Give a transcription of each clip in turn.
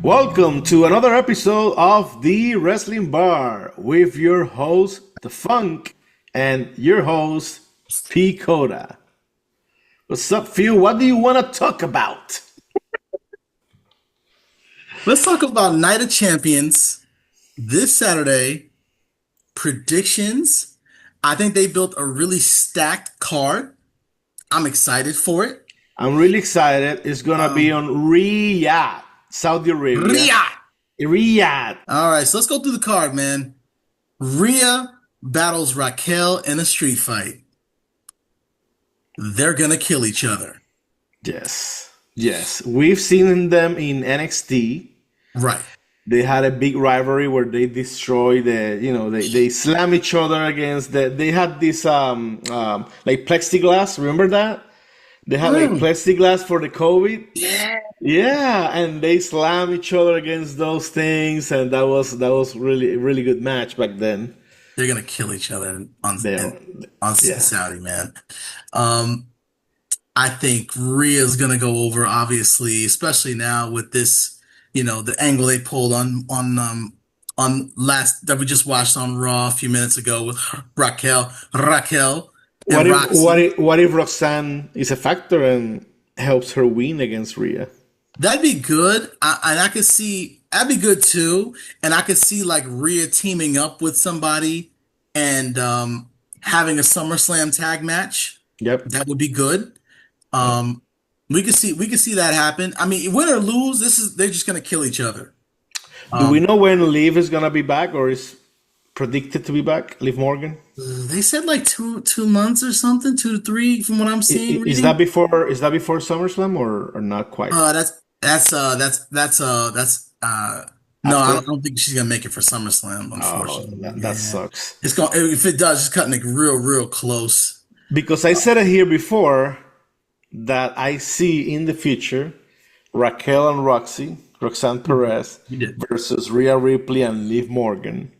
Welcome to another episode of The Wrestling Bar with your host, The Funk, and your host, P. Coda. What's up, Phil? What do you want to talk about? Let's talk about Night of Champions this Saturday. Predictions. I think they built a really stacked card. I'm excited for it. I'm really excited. It's going to be on Riyadh, Saudi Arabia. Riyadh. All right, so let's go through the card, man. Rhea battles Raquel in a street fight. They're going to kill each other. Yes. We've seen them in NXT. Right. They had a big rivalry where they destroy they slam each other against they had this like plexiglass, remember that? They had like plexiglass for the COVID. Yeah, and they slam each other against those things, and that was really good match back then. They're gonna kill each other on Saudi, man. I think Rhea's gonna go over, obviously, especially now with this. The angle they pulled on last that we just watched on Raw a few minutes ago with Raquel. What if Roxanne is a factor and helps her win against Rhea? That'd be good. And I could see that'd be good too. And I could see like Rhea teaming up with somebody and having a SummerSlam tag match. Yep, that would be good. We could see that happen. I mean, win or lose, they're just gonna kill each other. Do we know when Liv is gonna be back, or is predicted to be back? Liv Morgan. They said like 2 months or something, 2 to 3, from what I'm seeing. Is that before SummerSlam or not quite? No, I don't think she's gonna make it for SummerSlam. Unfortunately, that sucks. It's going if it does, it's cutting it real close. Because I said it here before that I see in the future Raquel and Roxanne Perez versus Rhea Ripley and Liv Morgan.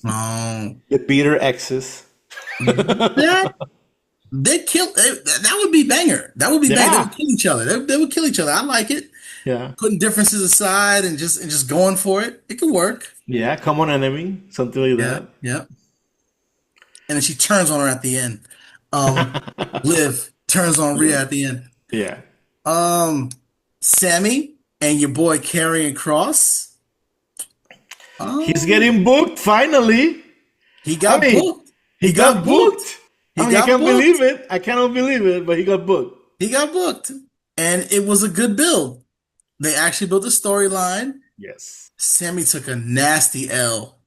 Oh, the Peter X's. That would be banger. That would be banger. They would kill each other. They would kill each other. I like it. Yeah, putting differences aside and just going for it. It could work. Yeah, common enemy, something like that. Yeah. And then she turns on her at the end. Liv turns on Rhea at the end. Yeah. Sammy and your boy Karrion Kross. He's getting booked finally. He got booked. He got booked. I can't believe it. I cannot believe it, but he got booked. He got booked. And it was a good build. They actually built a storyline. Yes. Sammy took a nasty L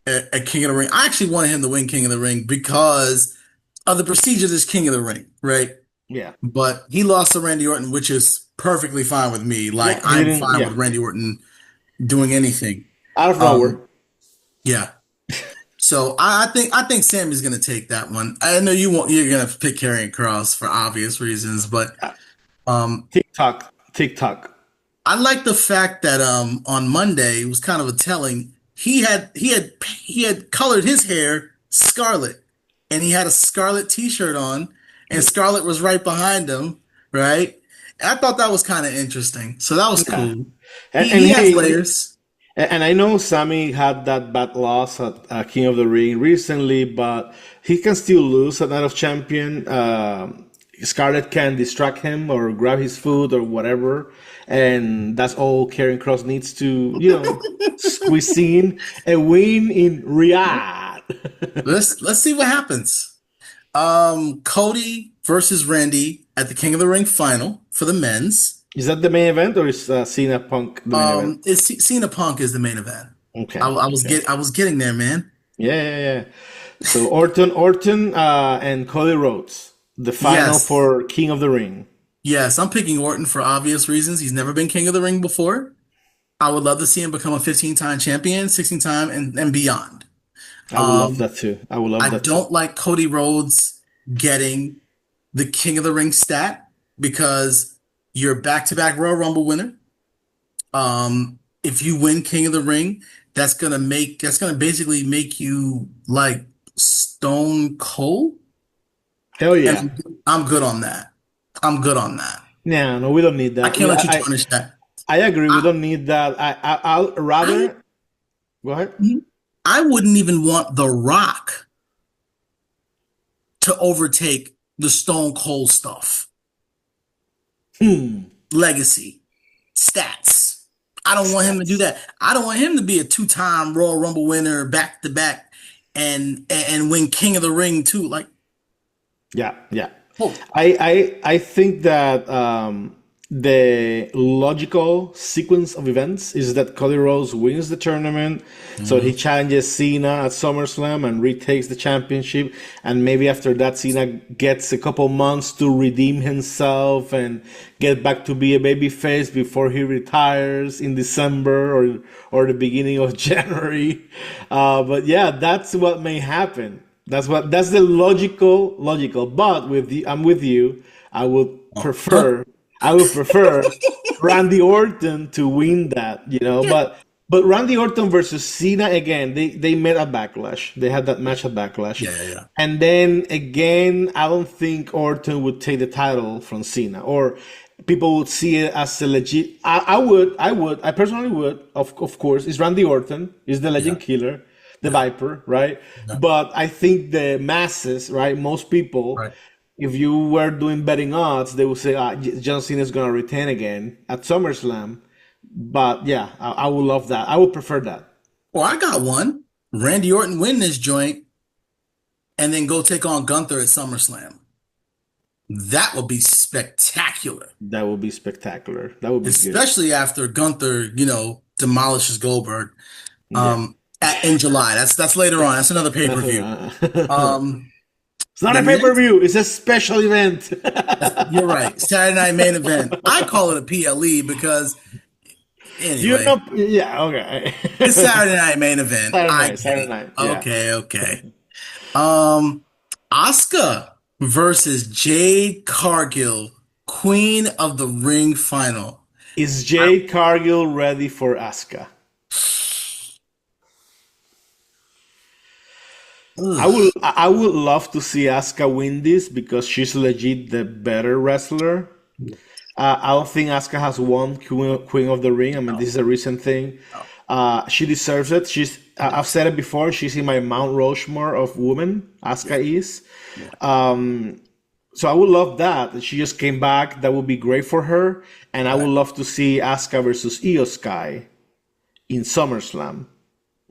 at King of the Ring. I actually wanted him to win King of the Ring because of the procedure as King of the Ring, right? Yeah. But he lost to Randy Orton, which is perfectly fine with me. Like, I'm fine with Randy Orton doing anything. Out of nowhere. Yeah. So I think Sammy's gonna take that one. I know you're gonna pick Karrion Kross for obvious reasons, but TikTok. I like the fact that on Monday it was kind of a telling. He had colored his hair scarlet, and he had a scarlet T-shirt on, and Scarlet was right behind him, right? I thought that was kind of interesting. So that was cool. And he has layers. And I know Sammy had that bad loss at King of the Ring recently, but he can still lose at Night of Champion. Scarlett can distract him or grab his food or whatever, and that's all Karrion Kross needs to, squeeze in a win in Riyadh. Let's see what happens. Cody versus Randy at the King of the Ring final for the men's. Is that the main event, or is Cena Punk the main event? Cena Punk is the main event. Okay. I was getting there, man. Yeah. So Orton, and Cody Rhodes, the final for King of the Ring. Yes, I'm picking Orton for obvious reasons. He's never been King of the Ring before. I would love to see him become a 15-time champion, 16-time, and beyond. I would love that too. I don't like Cody Rhodes getting the King of the Ring stat because you're back-to-back Royal Rumble winner. If you win King of the Ring, that's gonna basically make you like Stone Cold. Hell yeah. And I'm good on that. No, we don't need that. I can't let you tarnish that. I agree. We I don't need that. I'll I rather go ahead. I wouldn't even want The Rock to overtake the Stone Cold stuff. Hmm. Legacy, stats. I don't want him to do Stats. that. I don't want him to be a two-time Royal Rumble winner back to back and win King of the Ring too. Like, Yeah, yeah. oh, I think that the logical sequence of events is that Cody Rhodes wins the tournament, so he mhm, challenges Cena at SummerSlam and retakes the championship, and maybe after that Cena gets a couple months to redeem himself and get back to be a babyface before he retires in December or the beginning of January. But yeah, that's what may happen. That's the logical. But I'm with you. I would oh, huh? prefer I would prefer Randy Orton to win that, Yeah, but Randy Orton versus Cena again, they met at Backlash. They had that match at Backlash. yeah, yeah, yeah. And then again, I don't think Orton would take the title from Cena, or people would see it as a legit. I personally would. Of course, it's Randy Orton, is the Yeah, legend killer, the yeah, Viper, right? yeah. But I think the masses, right, most people, Right. if you were doing betting odds, they would say John Cena is going to retain again at SummerSlam. But yeah, I would love that. I would prefer that. Well, I got one. Randy Orton win this joint and then go take on Gunther at SummerSlam. That would be spectacular, That would be spectacular. That would be good. especially after Gunther, demolishes Goldberg. Yeah. In July. That's later on. That's another pay-per-view. It's Um, not the a pay per next, view. It's a special event. you're right. Saturday Night Main Event. I call it a PLE because You anyway, know, yeah, okay. it's Saturday Night Main Event. Saturday I night, get Saturday it. night. Yeah. Okay, okay. Um, Asuka versus Jade Cargill, Queen of the Ring final. Is I, Jade Cargill ready for Asuka? ugh, I would love to see Asuka win this because she's legit the better wrestler. I don't think Asuka has won Queen of the Ring. I mean, no, this is a recent thing. no. She deserves it. I've said it before. She's in my Mount Rushmore of women. Yeah, Asuka is. yeah. So I would love that. She just came back. That would be great for her. And I Right. would love to see Asuka versus Io Sky in SummerSlam.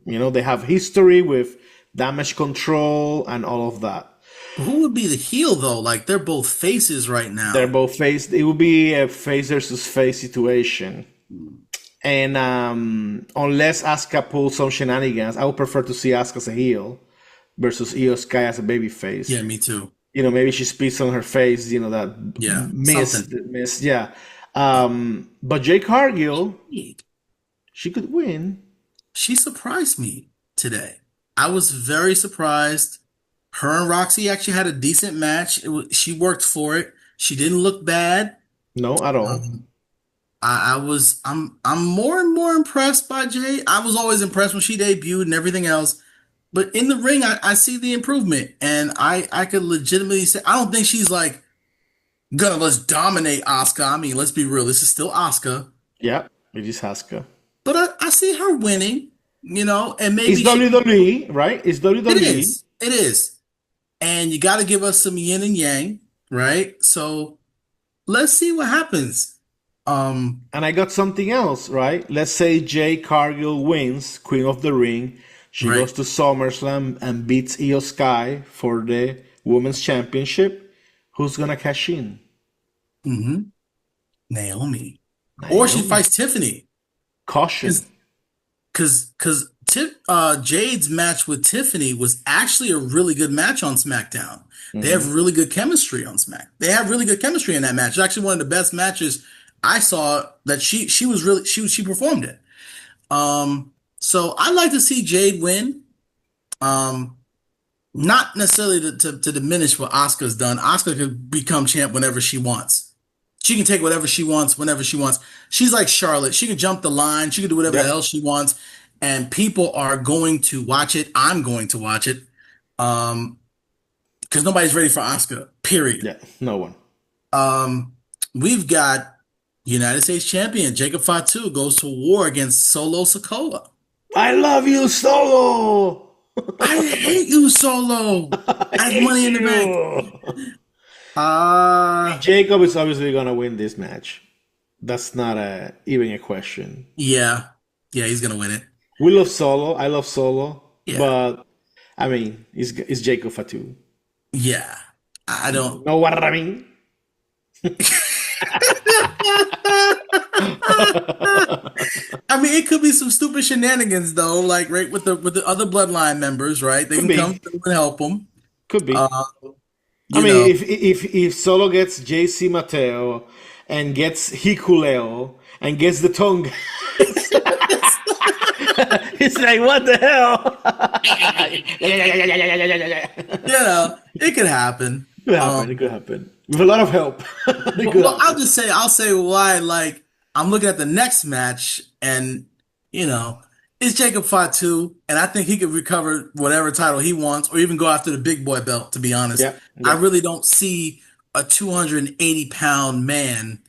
They have history with damage control and all of that. Who would be the heel though? Like they're both faces right They're now. both face. It would be a face versus face situation. Hmm. And unless Asuka pulls some shenanigans, I would prefer to see Asuka as a heel versus Io Sky as a baby face. Yeah, me too. Maybe she spits on her face, that Yeah, mist, something. mist, yeah. But Jay Cargill, She she could win. surprised me today. I was very surprised. Her and Roxy actually had a decent match. She worked for it. She didn't look bad. No, at all. Um, I'm more and more impressed by Jay. I was always impressed when she debuted and everything else. But in the ring, I see the improvement. And I could legitimately say I don't think she's like gonna let's dominate Asuka. I mean, let's be real, this is still Asuka. Yeah, it is Asuka. But I see her winning, and It's maybe she WWE, right? It's it WWE. is. It is. And you gotta give us some yin and yang, right? So let's see what happens. Um, And I got something else, right? Let's say Jay Cargill wins Queen of the Ring. She right. goes to SummerSlam and beats Io Sky for the Women's Championship. Who's gonna cash in? hmm Naomi. Or she Naomi. fights Tiffany. Caution. Because Jade's match with Tiffany was actually a really good match on SmackDown. They Hmm. have really good chemistry on Smack. They have really good chemistry in that match. It's actually one of the best matches I saw that she was really she performed it. So I'd like to see Jade win. Um, Not necessarily to diminish what Asuka's done. Asuka could become champ whenever she wants. She can take whatever she wants whenever she wants. She's like Charlotte. She can jump the line. She can do whatever the Yep. hell she wants, and people are going to watch it. I'm going to watch it, um, because nobody's ready for Asuka. Period. Yeah. No one. Um, we've got United States champion Jacob Fatu goes to war against Solo Sikoa. I love you, Solo. I hate you, Solo. I I have hate money in the bank. you. Uh Jacob is obviously gonna win this match. That's not even a question. yeah. Yeah, he's gonna win it. We love Solo. I love Solo, Yeah. but I mean, it's Jacob Fatu. Yeah. I don't. Know what I mean? I mean, it could be some stupid shenanigans though, like right with the other bloodline members, right? They Could can come be. through and help them. Could be. Uh, I you mean, know, if Solo gets JC Mateo and gets Hikuleo and gets the Tonga, it's like what the hell? it could happen. It could happen. It could happen with a lot of help. It could Well, happen. I'll say why. Like, I'm looking at the next match, and you know, it's Jacob Fatu, and I think he could recover whatever title he wants, or even go after the big boy belt. To be honest, Yeah, I yeah. really don't see a 280-pound man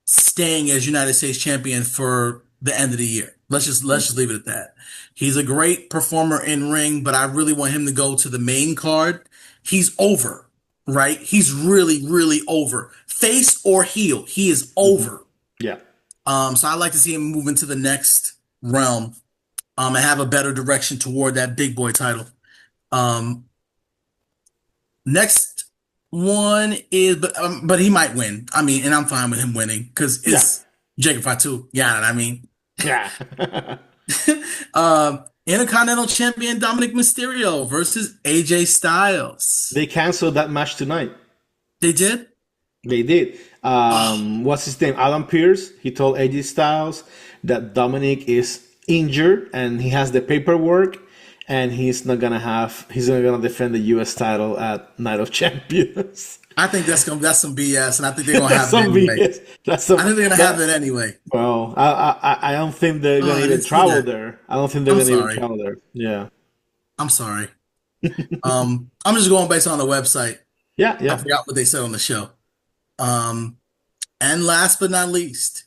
staying as United States champion for the end of the year. Let's just leave it at that. He's a great performer in ring, but I really want him to go to the main card. He's over, right? He's really, really over. Face or heel, he is Hmm. over. Yeah. So I'd like to see him move into the next realm, and have a better direction toward that big boy title. Um, Next one is, but he might win. I mean, and I'm fine with him winning because Yeah. it's Jacob Fatu. Yeah, you know what I mean. Yeah. Intercontinental Champion Dominic Mysterio versus AJ Styles. They canceled that match tonight. They did? They did. Oh, What's his name? Adam Pierce. He told AJ Styles that Dominic is injured and he has the paperwork and he's not gonna defend the US title at Night of Champions. I think that's some BS, and I think they're gonna That's have it some anyway. BS. That's some I think they're gonna have that it anyway. well, I don't think they're Oh, gonna I even didn't see travel that. there. I don't think they're I'm gonna even sorry. travel there. Yeah. I'm sorry. I'm just going based on the website. Yeah, I yeah. forgot what they said on the show. Um, and last but not least,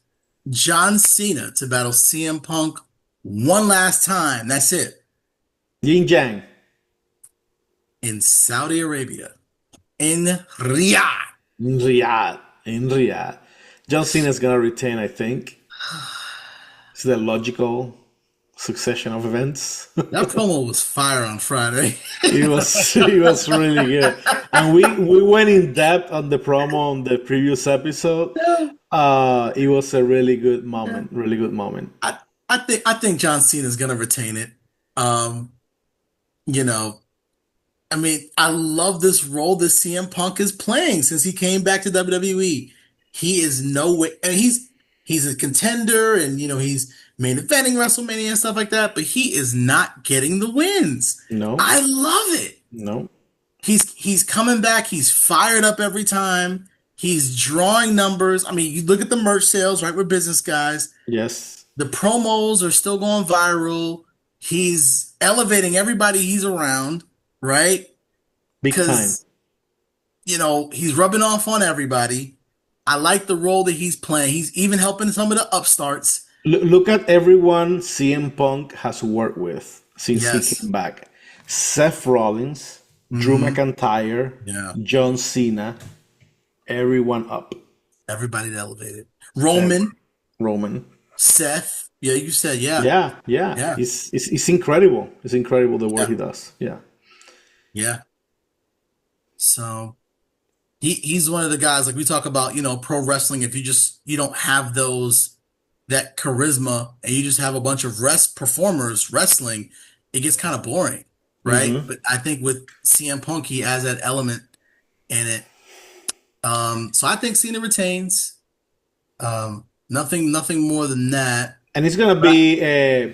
John Cena to battle CM Punk one last time. That's it. Yin Yang. In Saudi Arabia, in Riyadh. In Riyadh. In Riyadh. John Cena's gonna retain, I think. It's the logical succession of events. That promo was fire on Friday. It was really good. And we went in depth on the promo on the previous episode. It was a really good moment. Really good moment. I think John Cena is gonna retain it. Um, you know, I mean, I love this role that CM Punk is playing since he came back to WWE. He is no way, and he's a contender, and he's main eventing WrestleMania and stuff like that. But he is not getting the wins. No, I love it. no. He's coming back. He's fired up every time. He's drawing numbers. I mean, you look at the merch sales, right? We're business guys. Yes. The promos are still going viral. He's elevating everybody he's around, right? Big time. Because, he's rubbing off on everybody. I like the role that he's playing. He's even helping some of the upstarts. Look at everyone CM Punk has worked with since he Yes. came back. Seth Rollins, Drew Hmm. McIntyre, Yeah. John Cena, everyone up. Everybody elevated. Ev- Roman, Roman. Seth. Yeah, you said, yeah. Yeah, yeah. Yeah. It's incredible. It's incredible the work Yeah. he does. Yeah. Yeah. So he's one of the guys, like we talk about, pro wrestling. If you don't have that charisma and you just have a bunch of performers wrestling, it gets kind of boring, right? Hmm. But I think with CM Punk, he has that element in it. So I think Cena retains. Nothing more than that. And it's gonna But be a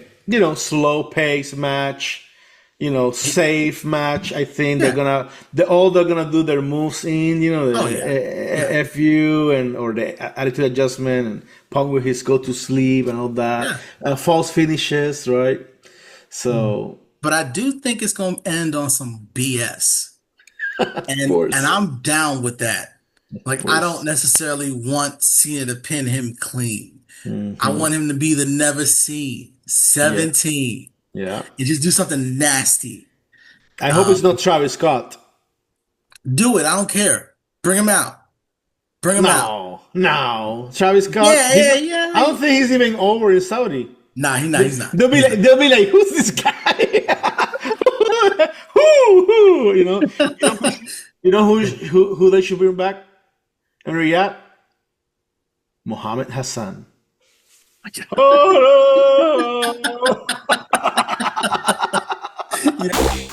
slow pace match, safe match. I think yeah. they're gonna do their moves in, Oh the yeah. Yeah. FU and or the attitude adjustment and Punk with his go to sleep and all that. Yeah. False finishes, right? Mm. So But I do think it's going to end on some BS. of And course, I'm down with that. Like, I don't Pues. necessarily want Cena to pin him clean. I Hmm. want him to be the never seen Yeah. 17 Yeah. and just do something nasty. I hope it's Um, not Travis Scott. do it. I don't care. Bring him out. Bring him out. No, no. Travis Scott, Yeah, he's yeah, I yeah. don't think he's even over in Saudi. Nah, he's not. They, He's not. they'll be He's like, not. who's this guy? who? Who they should bring back in Riyadh? Mohammed Hassan. Oh, no. Yeah.